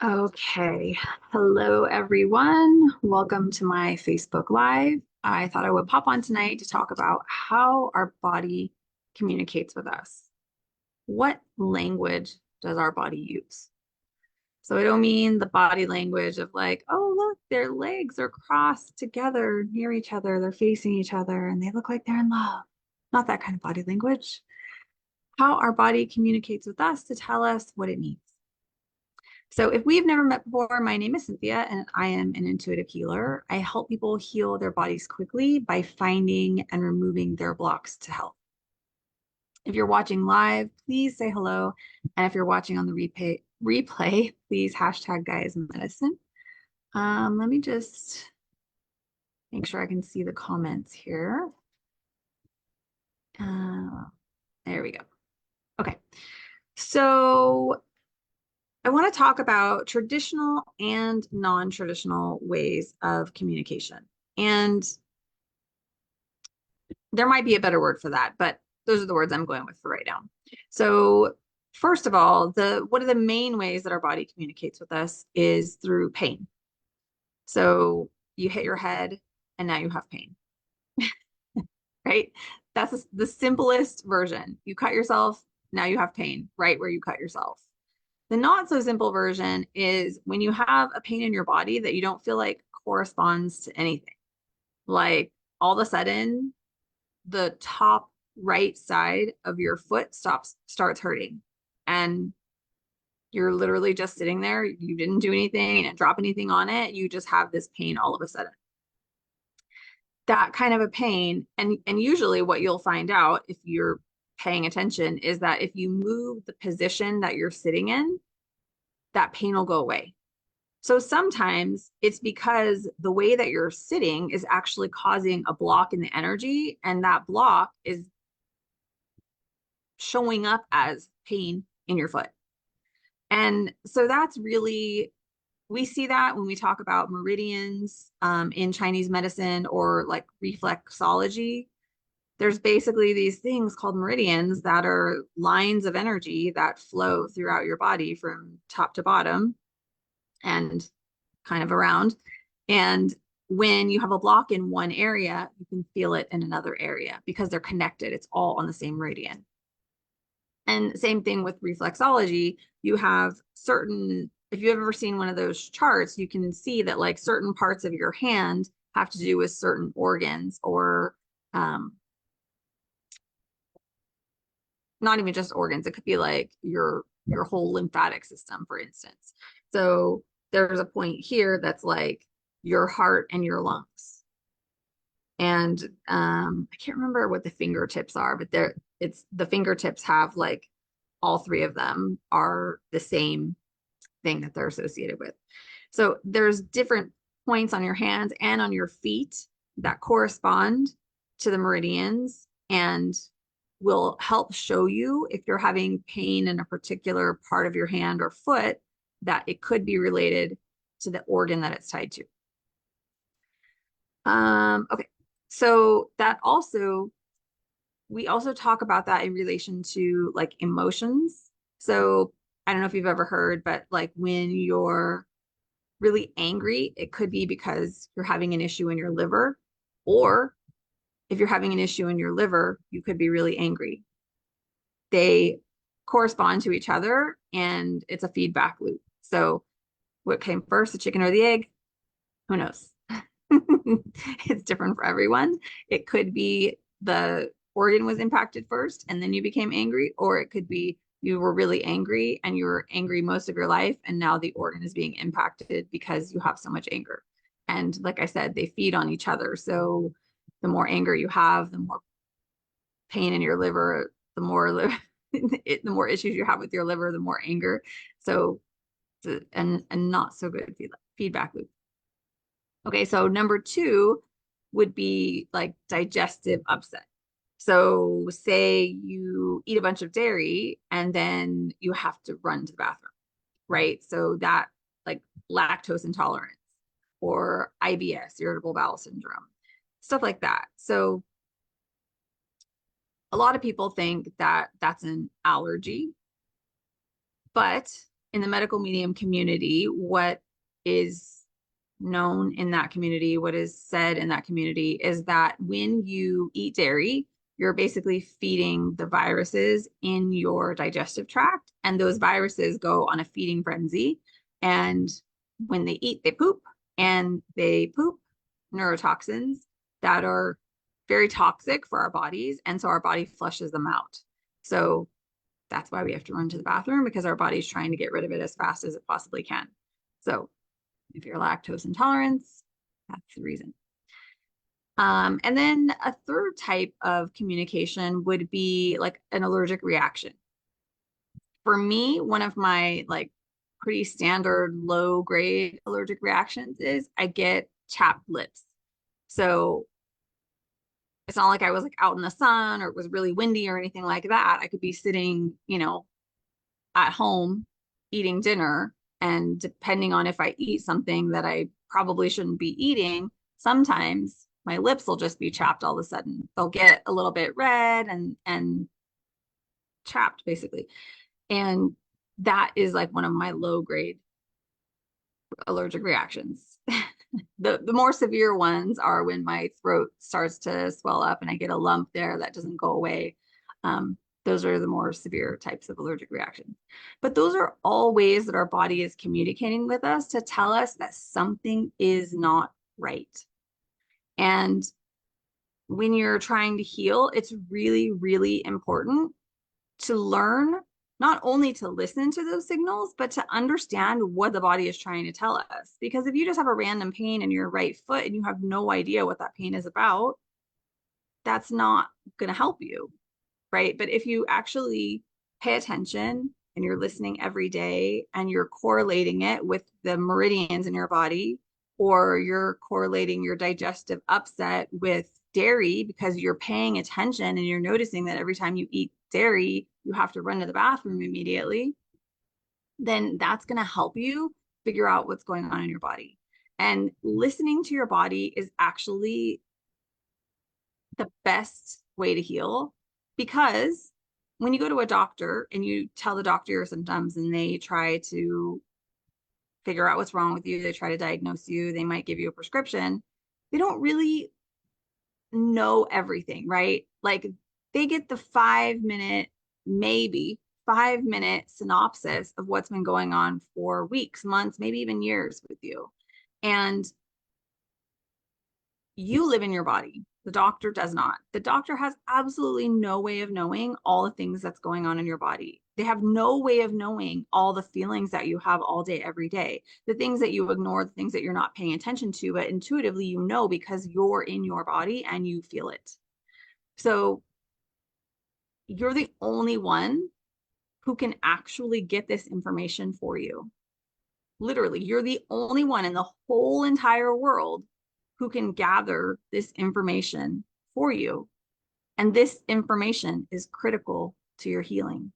Okay. Hello, everyone. Welcome to my Facebook Live. I thought I would pop on tonight to talk about how our body communicates with us. What language does our body use? So I don't mean the body language of like, oh, look, their legs are crossed together near each other. They're facing each other and they look like they're in love. Not that kind of body language. How our body communicates with us to tell us what it needs. So, if we've never met before, my name is Cynthia and I am an intuitive healer. I help people heal their bodies quickly by finding and removing their blocks to health. If you're watching live, please say hello. And if you're watching on the replay, please hashtag guys medicine. Let me just make sure I can see the comments here. Uh, there we go. Okay. So I want to talk about traditional and non-traditional ways of communication. And there might be a better word for that, but those are the words I'm going with for right now. So, first of all, the one of the main ways that our body communicates with us is through pain. So, you hit your head and now you have pain, right? That's the simplest version. You cut yourself, now you have pain right where you cut yourself. The not so simple version is when you have a pain in your body that you don't feel like corresponds to anything. Like all of a sudden, the top right side of your foot starts hurting. And you're literally just sitting there. You didn't do anything, you didn't drop anything on it. You just have this pain all of a sudden. That kind of a pain, and usually what you'll find out if you're paying attention is that if you move the position that you're sitting in, that pain will go away. So sometimes it's because the way that you're sitting is actually causing a block in the energy, and that block is showing up as pain in your foot. And so that's really, we see that when we talk about meridians in Chinese medicine or like reflexology. There's basically these things called meridians that are lines of energy that flow throughout your body from top to bottom and kind of around. And when you have a block in one area, you can feel it in another area because they're connected. It's all on the same meridian. And same thing with reflexology. You have certain, if you've ever seen one of those charts, you can see that like certain parts of your hand have to do with certain organs or not even just organs. It could be like your whole lymphatic system, for instance. So there's a point here that's like your heart and your lungs. And I can't remember what the fingertips are, but it's the fingertips have like all three of them are the same thing that they're associated with. So there's different points on your hands and on your feet that correspond to the meridians and will help show you if you're having pain in a particular part of your hand or foot that it could be related to the organ that it's tied to. Okay, so that also, we also talk about that in relation to like emotions. So I don't know if you've ever heard, but like when you're really angry, it could be because you're having an issue in your liver, or if you're having an issue in your liver, you could be really angry. They correspond to each other and it's a feedback loop. So what came first, the chicken or the egg? Who knows? It's different for everyone. It could be the organ was impacted first and then you became angry, or it could be you were really angry and you were angry most of your life and now the organ is being impacted because you have so much anger. And like I said, they feed on each other. So the more anger you have, the more pain in your liver, the more the more issues you have with your liver, the more anger. So and not so good feedback loop. Okay, so number two would be like digestive upset. So say you eat a bunch of dairy and then you have to run to the bathroom, right? So that like lactose intolerance or IBS, irritable bowel syndrome, stuff like that. So a lot of people think that that's an allergy, but in the medical medium community, what is known in that community, what is said in that community is that when you eat dairy, you're basically feeding the viruses in your digestive tract, and those viruses go on a feeding frenzy. And when they eat, they poop, and they poop neurotoxins that are very toxic for our bodies. And so our body flushes them out. So that's why we have to run to the bathroom, because our body's trying to get rid of it as fast as it possibly can. So if you're lactose intolerant, that's the reason. And then a third type of communication would be like an allergic reaction. For me, one of my like pretty standard low grade allergic reactions is I get chapped lips. So it's not like I was like out in the sun or it was really windy or anything like that. I could be sitting, at home eating dinner. And depending on if I eat something that I probably shouldn't be eating, sometimes my lips will just be chapped all of a sudden. They'll get a little bit red and chapped basically. And that is like one of my low grade allergic reactions. The more severe ones are when my throat starts to swell up and I get a lump there that doesn't go away. Those are the more severe types of allergic reactions. But those are all ways that our body is communicating with us to tell us that something is not right. And when you're trying to heal, it's really, really important to learn not only to listen to those signals, but to understand what the body is trying to tell us. Because if you just have a random pain in your right foot and you have no idea what that pain is about, that's not going to help you, right? But if you actually pay attention and you're listening every day and you're correlating it with the meridians in your body, or you're correlating your digestive upset with dairy because you're paying attention and you're noticing that every time you eat dairy, you have to run to the bathroom immediately, then that's going to help you figure out what's going on in your body. And listening to your body is actually the best way to heal, because when you go to a doctor and you tell the doctor your symptoms and they try to figure out what's wrong with you, they try to diagnose you, they might give you a prescription, they don't really know everything, right? Like they get the 5 minute, maybe 5 minute synopsis of what's been going on for weeks, months, maybe even years with you. And you live in your body. The doctor does not. The doctor has absolutely no way of knowing all the things that's going on in your body. They have no way of knowing all the feelings that you have all day, every day, the things that you ignore, the things that you're not paying attention to, but intuitively you know because you're in your body and you feel it. So you're the only one who can actually get this information for you. Literally, you're the only one in the whole entire world who can gather this information for you. And this information is critical to your healing.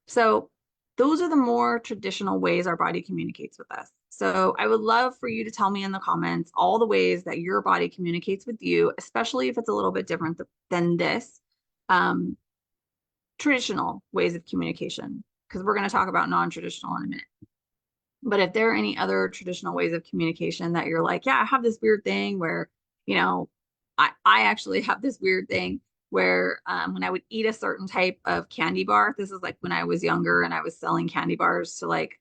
So those are the more traditional ways our body communicates with us. So I would love for you to tell me in the comments all the ways that your body communicates with you, especially if it's a little bit different than this. Traditional ways of communication, because we're going to talk about non-traditional in a minute. But if there are any other traditional ways of communication that you're like, yeah, I have this weird thing where, I actually have this weird thing where when I would eat a certain type of candy bar, this is like when I was younger and I was selling candy bars to like,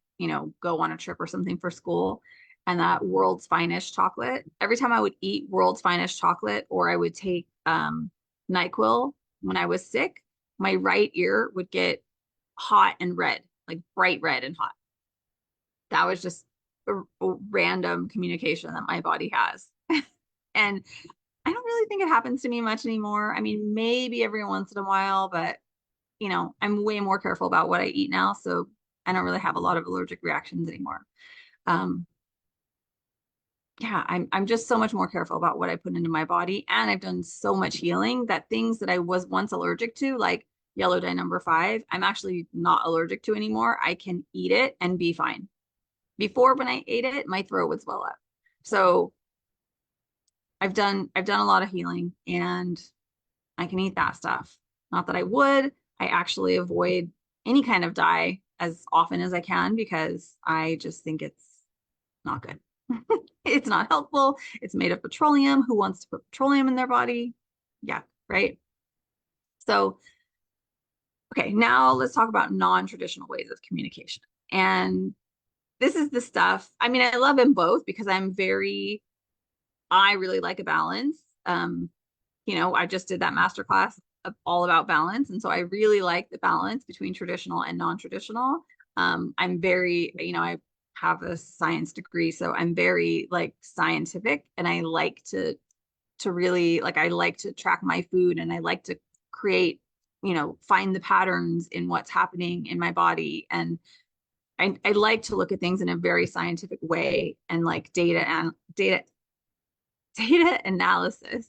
go on a trip or something for school. And that World's Finest chocolate, every time I would eat World's Finest chocolate, or I would take NyQuil when I was sick, my right ear would get hot and red, like bright red and hot. That was just a random communication that my body has. And I don't really think it happens to me much anymore. I mean, maybe every once in a while, but I'm way more careful about what I eat now. So I don't really have a lot of allergic reactions anymore. Yeah, I'm just so much more careful about what I put into my body. And I've done so much healing that things that I was once allergic to, like yellow dye number 5, I'm actually not allergic to anymore. I can eat it and be fine. Before, when I ate it, my throat would swell up. So I've done a lot of healing and I can eat that stuff. Not that I would. I actually avoid any kind of dye as often as I can because I just think it's not good. It's not helpful. It's made of petroleum. Who wants to put petroleum in their body? Yeah, right. So, okay, now let's talk about non-traditional ways of communication. And this is the stuff, I mean, I love them both because I really like a balance. I just did that masterclass all about balance. And so I really like the balance between traditional and non-traditional. I'm very, I have a science degree, so I'm very like scientific and I like to really like I like to track my food and I like to create, find the patterns in what's happening in my body. And I like to look at things in a very scientific way and like data analysis.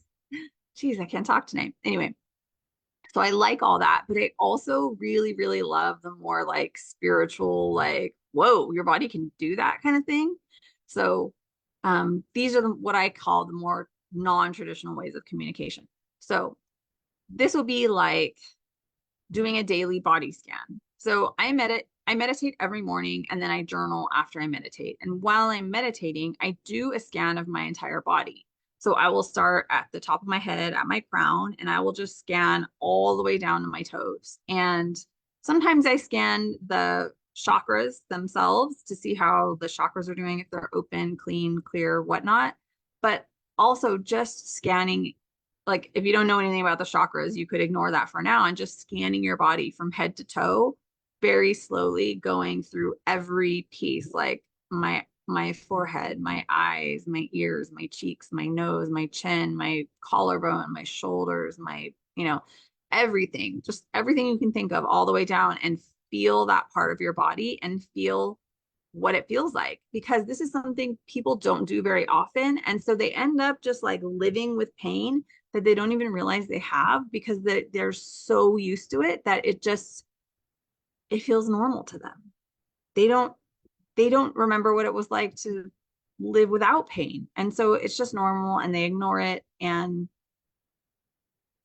Geez, I can't talk tonight. Anyway, so I like all that, but I also really, really love the more like spiritual, like, whoa, your body can do that kind of thing. So these are what I call the more non-traditional ways of communication. So this will be like doing a daily body scan. So I meditate every morning and then I journal after I meditate. And while I'm meditating, I do a scan of my entire body. So I will start at the top of my head, at my crown, and I will just scan all the way down to my toes. And sometimes I scan the chakras themselves to see how the chakras are doing, if they're open, clean, clear, whatnot. But also just scanning, like if you don't know anything about the chakras, you could ignore that for now and just scanning your body from head to toe, very slowly going through every piece, like my forehead, my eyes, my ears, my cheeks, my nose, my chin, my collarbone, my shoulders, everything, just everything you can think of all the way down and feel that part of your body and feel what it feels like because this is something people don't do very often. And so they end up just like living with pain that they don't even realize they have because they're so used to it that it feels normal to them. They don't they don't remember what it was like to live without pain. And so it's just normal and they ignore it and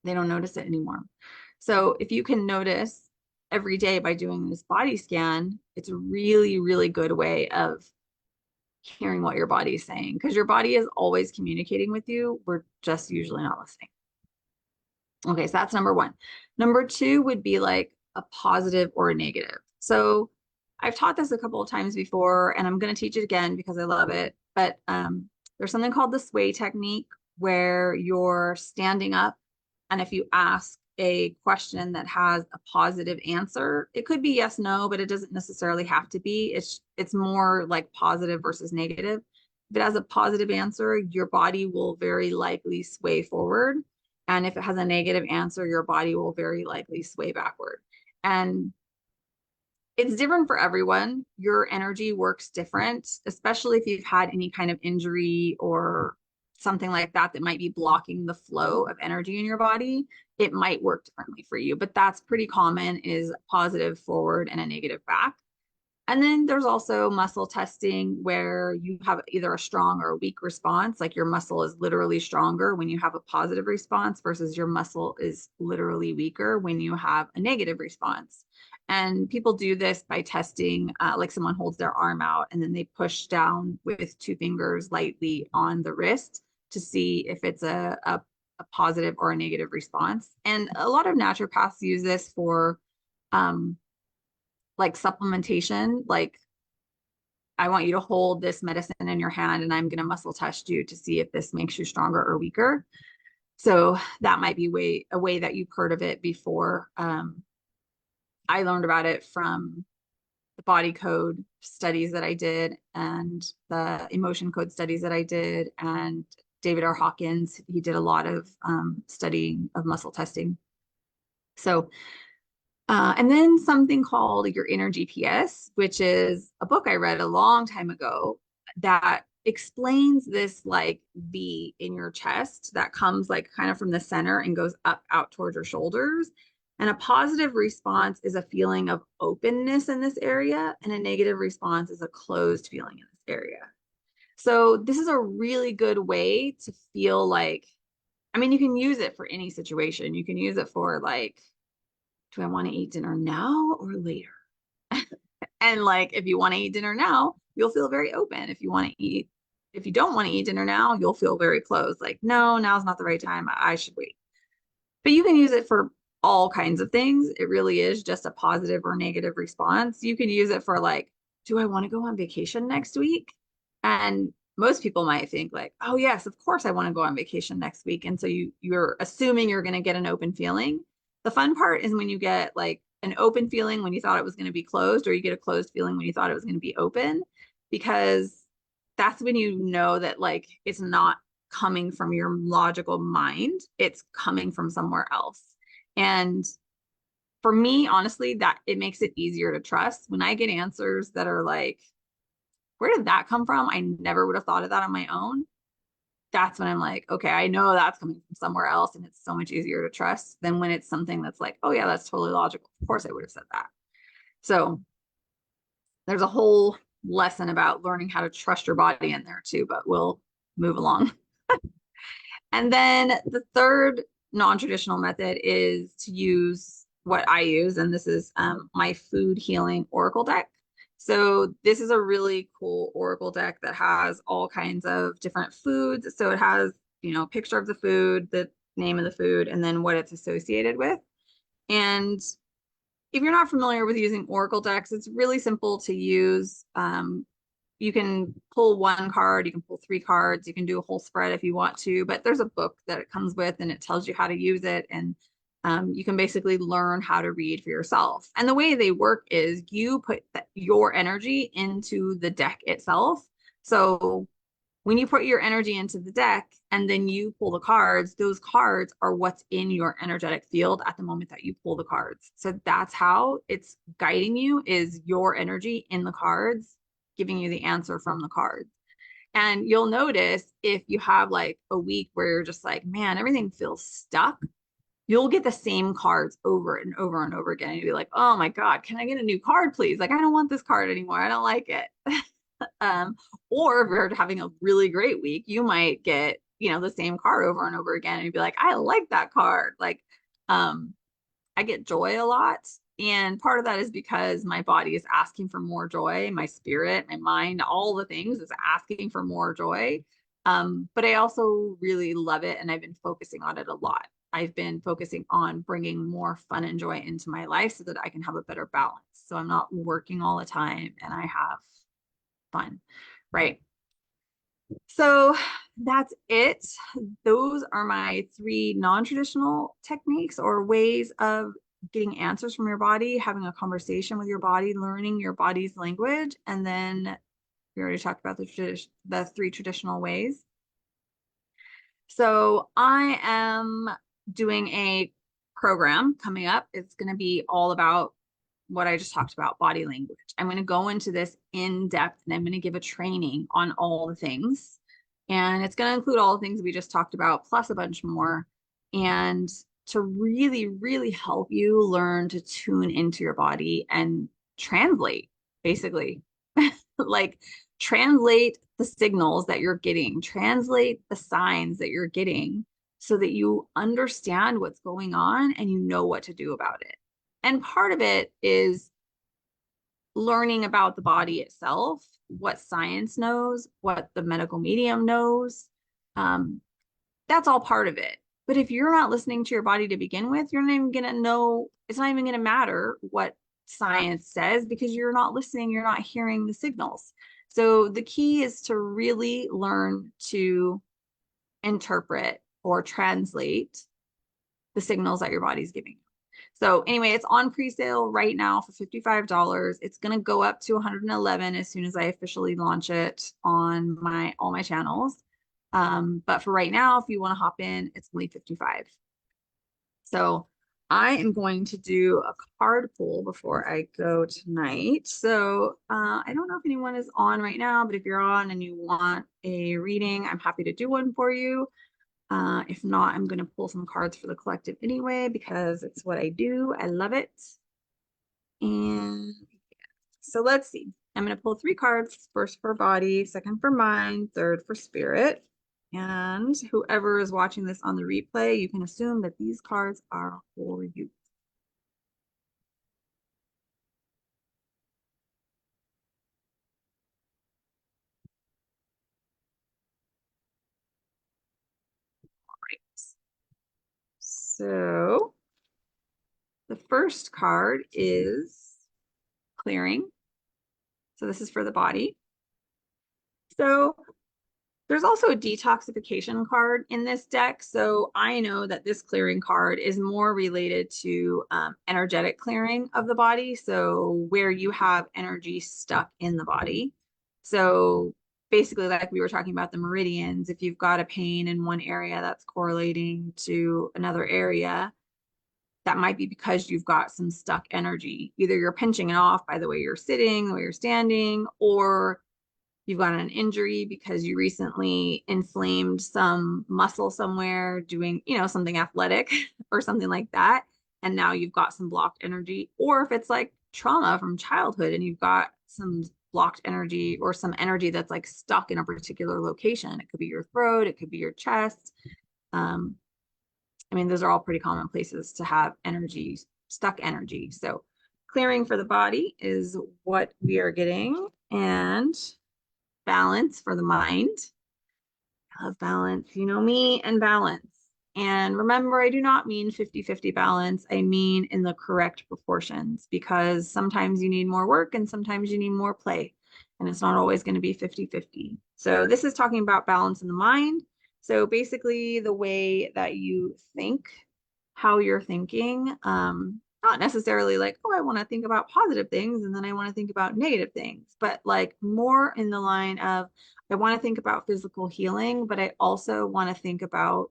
they don't notice it anymore. So if you can notice every day by doing this body scan, it's a really, really good way of hearing what your body is saying because your body is always communicating with you. We're just usually not listening. Okay, so that's number one. Number two would be like a positive or a negative. So I've taught this a couple of times before, and I'm going to teach it again because I love it. But there's something called the sway technique where you're standing up, and if you ask a question that has a positive answer, it could be yes, no, but it doesn't necessarily have to be. It's more like positive versus negative. If it has a positive answer, your body will very likely sway forward. And if it has a negative answer, your body will very likely sway backward. And it's different for everyone. Your energy works different, especially if you've had any kind of injury or something like that that might be blocking the flow of energy in your body. It might work differently for you, but that's pretty common is positive forward and a negative back. And then there's also muscle testing where you have either a strong or a weak response, like your muscle is literally stronger when you have a positive response versus your muscle is literally weaker when you have a negative response. And people do this by testing, like someone holds their arm out and then they push down with two fingers lightly on the wrist to see if it's a positive or a negative response. And a lot of naturopaths use this for um, like supplementation, like I want you to hold this medicine in your hand and I'm going to muscle test you to see if this makes you stronger or weaker. So that might be a way that you've heard of it before. I learned about it from the body code studies that I did and the emotion code studies that I did. And David R. Hawkins, he did a lot of studying of muscle testing. So and then something called Your Inner GPS, which is a book I read a long time ago that explains this like V in your chest that comes like kind of from the center and goes up out towards your shoulders. And a positive response is a feeling of openness in this area, and a negative response is a closed feeling in this area. So this is a really good way to feel like, I mean, you can use it for any situation. You can use it for like, do I want to eat dinner now or later? And like, if you want to eat dinner now, you'll feel very open. If you don't want to eat dinner now, you'll feel very closed. Like, no, now's not the right time. I should wait. But you can use it for all kinds of things. It really is just a positive or negative response. You can use it for like, do I want to go on vacation next week? And most people might think like, oh yes, of course I want to go on vacation next week. And so you're assuming you're going to get an open feeling. The fun part is when you get like an open feeling when you thought it was going to be closed, or you get a closed feeling when you thought it was going to be open, because that's when you know that like it's not coming from your logical mind, it's coming from somewhere else. And for me, honestly, that it makes it easier to trust when I get answers that are like, where did that come from? I never would have thought of that on my own. That's when I'm like, okay, I know that's coming from somewhere else, and it's so much easier to trust than when it's something that's like, oh yeah, that's totally logical. Of course I would have said that. So there's a whole lesson about learning how to trust your body in there too, but we'll move along. And then the third non-traditional method is to use what I use, and this is my food healing oracle deck. So this is a really cool oracle deck that has all kinds of different foods. So it has, picture of the food, the name of the food, and then what it's associated with. And if you're not familiar with using oracle decks, it's really simple to use. You can pull one card, you can pull three cards, you can do a whole spread if you want to, but there's a book that it comes with and it tells you how to use it. And you can basically learn how to read for yourself. And the way they work is you put your energy into the deck itself. So when you put your energy into the deck and then you pull the cards, those cards are what's in your energetic field at the moment that you pull the cards. So that's how it's guiding you, is your energy in the cards, giving you the answer from the cards. And you'll notice if you have like a week where you're just like, man, everything feels stuck, you'll get the same cards over and over and over again. And you'll be like, oh my God, can I get a new card, please? Like, I don't want this card anymore. I don't like it. Um, or if you're having a really great week, you might get, the same card over and over again and you'd be like, I like that card. Like, I get joy a lot. And part of that is because my body is asking for more joy. My spirit, my mind, all the things is asking for more joy. But I also really love it. And I've been focusing on it a lot. I've been focusing on bringing more fun and joy into my life so that I can have a better balance. So I'm not working all the time and I have fun, right? So that's it. Those are my three non-traditional techniques or ways of getting answers from your body, having a conversation with your body, learning your body's language. And then we already talked about the three traditional ways. So I am doing a program coming up. It's going to be all about what I just talked about, body language. I'm going to go into this in depth and I'm going to give a training on all the things. And it's going to include all the things we just talked about, plus a bunch more. And to really, really help you learn to tune into your body and translate, basically, like translate the signals that you're getting, translate the signs that you're getting so that you understand what's going on and you know what to do about it. And part of it is learning about the body itself, what science knows, what the medical medium knows. That's all part of it. But if you're not listening to your body to begin with, you're not even going to know, it's not even going to matter what science says because you're not listening, you're not hearing the signals. So the key is to really learn to interpret or translate the signals that your body's giving you. So anyway, it's on pre-sale right now for $55. It's going to go up to 111 as soon as I officially launch it on all my channels. But for right now, if you want to hop in, it's only 55. So I am going to do a card pull before I go tonight. So I don't know if anyone is on right now, but if you're on and you want a reading, I'm happy to do one for you. If not, I'm going to pull some cards for the collective anyway, because it's what I do. I love it. And so let's see. I'm going to pull three cards, first for body, second for mind, third for spirit. And whoever is watching this on the replay, you can assume that these cards are for you. So the first card is clearing. So this is for the body. So there's also a detoxification card in this deck. So I know that this clearing card is more related to energetic clearing of the body. So where you have energy stuck in the body. So basically, like we were talking about the meridians, if you've got a pain in one area that's correlating to another area, that might be because you've got some stuck energy. Either you're pinching it off by the way you're sitting, the way you're standing, or you've got an injury because you recently inflamed some muscle somewhere doing, something athletic or something like that. And now you've got some blocked energy. Or if it's like trauma from childhood and you've got some blocked energy or some energy that's like stuck in a particular location. It could be your throat, it could be your chest. Um, I mean, those are all pretty common places to have energy, stuck energy. So clearing for the body is what we are getting. And balance for the mind. I love balance. You know me and balance. And remember, I do not mean 50-50 balance. I mean in the correct proportions because sometimes you need more work and sometimes you need more play. And it's not always going to be 50-50. So this is talking about balance in the mind. So basically the way that you think, how you're thinking, not necessarily like, oh, I want to think about positive things and then I want to think about negative things, but like more in the line of, I want to think about physical healing, but I also want to think about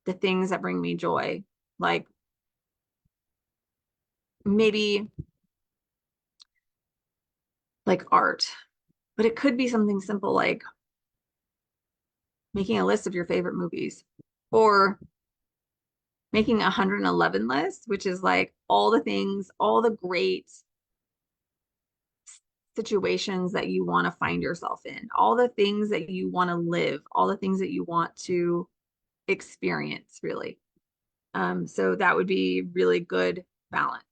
the things that bring me joy. Like maybe like art, but it could be something simple like making a list of your favorite movies or making a 111 list, which is like all the things, all the great situations that you want to find yourself in, all the things that you want to live, all the things that you want to experience, really. So that would be really good balance.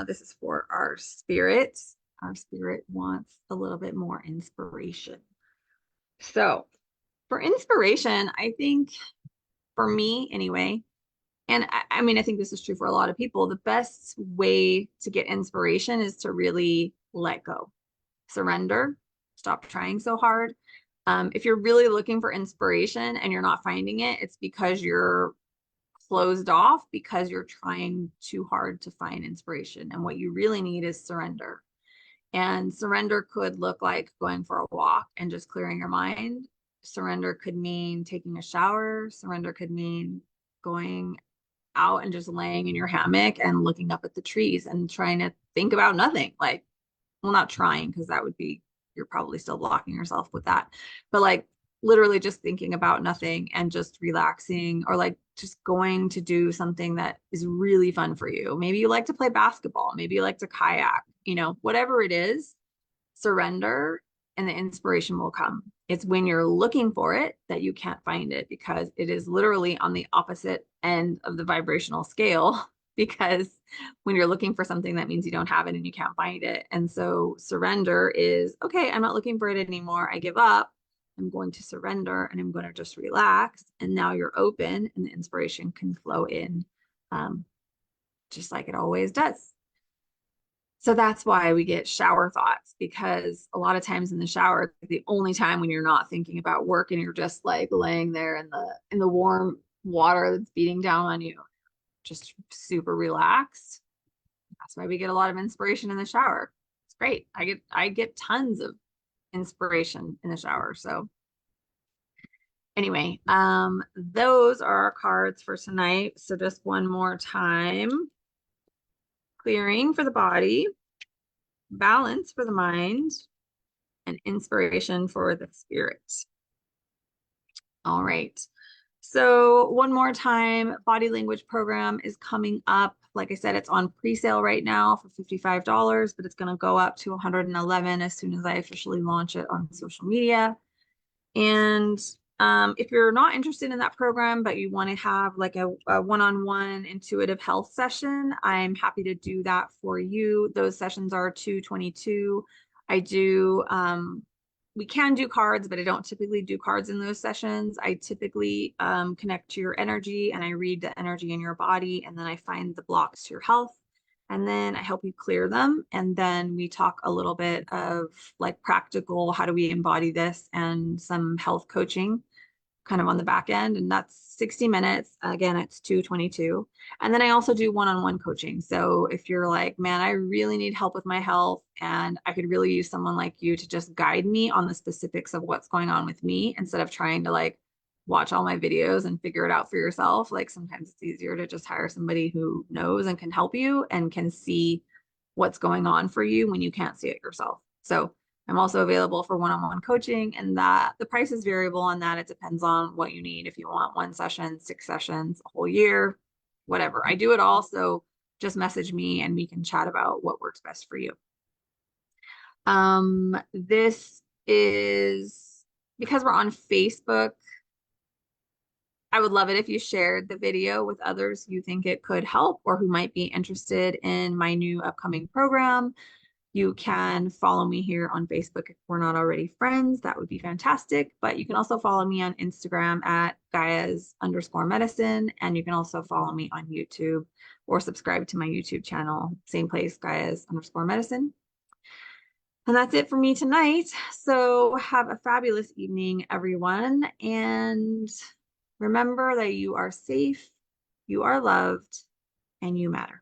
This is for our spirit. Our spirit wants a little bit more inspiration. So for inspiration, I think for me anyway, and I mean, I think this is true for a lot of people, the best way to get inspiration is to really let go, surrender, stop trying so hard. If you're really looking for inspiration and you're not finding it, it's because you're closed off because you're trying too hard to find inspiration. And what you really need is surrender. And surrender could look like going for a walk and just clearing your mind. Surrender could mean taking a shower. Surrender could mean going out and just laying in your hammock and looking up at the trees and trying to think about nothing. Like, well, not trying, because that would be, you're probably still blocking yourself with that. But like literally just thinking about nothing and just relaxing, or like just going to do something that is really fun for you. Maybe you like to play basketball, maybe you like to kayak, whatever it is, surrender and the inspiration will come. It's when you're looking for it that you can't find it because it is literally on the opposite end of the vibrational scale. Because when you're looking for something, that means you don't have it and you can't find it. And so surrender is, okay, I'm not looking for it anymore. I give up. I'm going to surrender and I'm going to just relax. And now you're open and the inspiration can flow in just like it always does. So that's why we get shower thoughts, because a lot of times in the shower, the only time when you're not thinking about work and you're just like laying there in the warm water that's beating down on you, just super relaxed. That's why we get a lot of inspiration in the shower. It's great. I get tons of inspiration in the shower. So anyway, those are our cards for tonight. So just one more time. Clearing for the body, balance for the mind, and inspiration for the spirit. All right. So one more time, body language program is coming up. Like I said, it's on pre-sale right now for $55, but it's going to go up to 111 as soon as I officially launch it on social media. And if you're not interested in that program, but you want to have like a one-on-one intuitive health session, I'm happy to do that for you. Those sessions are $222. I do we can do cards, but I don't typically do cards in those sessions. I typically connect to your energy and I read the energy in your body, and then I find the blocks to your health. And then I help you clear them. And then we talk a little bit of like practical, how do we embody this, and some health coaching kind of on the back end. And that's 60 minutes. Again, it's 222. And then I also do one-on-one coaching. So if you're like, man, I really need help with my health and I could really use someone like you to just guide me on the specifics of what's going on with me instead of trying to like watch all my videos and figure it out for yourself. Like sometimes it's easier to just hire somebody who knows and can help you and can see what's going on for you when you can't see it yourself. So I'm also available for one-on-one coaching, and that the price is variable on that. It depends on what you need. If you want 1 session, 6 sessions, a whole year, whatever. I do it all. So just message me and we can chat about what works best for you. This is because we're on Facebook. I would love it if you shared the video with others you think it could help or who might be interested in my new upcoming program. You can follow me here on Facebook if we're not already friends. That would be fantastic. But you can also follow me on Instagram at Gaia's_medicine. And you can also follow me on YouTube or subscribe to my YouTube channel, same place, Gaia's_medicine. And that's it for me tonight. So have a fabulous evening, everyone. And remember that you are safe, you are loved, and you matter.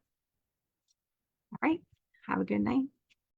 All right. Have a good night.